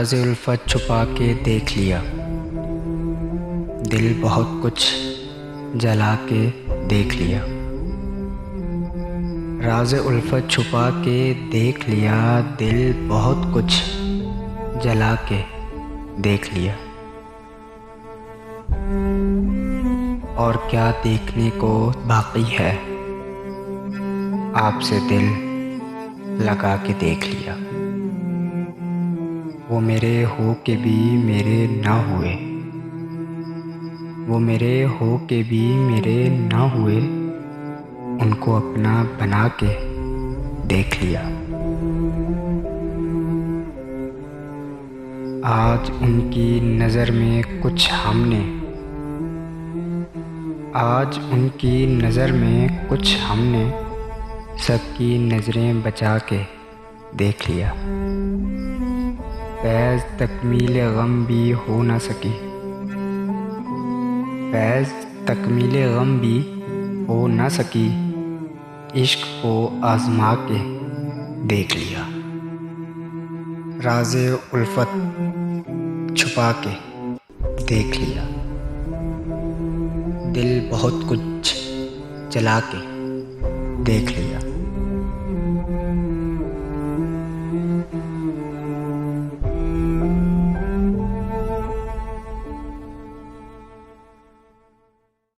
राज़ उल्फत छुपा के देख लिया, दिल बहुत कुछ जला के देख लिया। राज़ उल्फत छुपा के देख लिया, दिल बहुत कुछ जला के देख लिया। और क्या देखने को बाकी है, आपसे दिल लगा के देख लिया। वो मेरे हो के भी मेरे ना हुए, वो मेरे हो के भी मेरे ना हुए, उनको अपना बना के देख लिया। आज उनकी नज़र में कुछ हमने, आज उनकी नज़र में कुछ हमने सबकी नज़रें बचा के देख लिया। फैज़ तकमील गम भी हो ना सकी, फैज़ तकमील गम भी हो ना सकी, इश्क को आज़मा के देख लिया। राज़े उल्फत छुपा के देख लिया, दिल बहुत कुछ जला के देख लिया।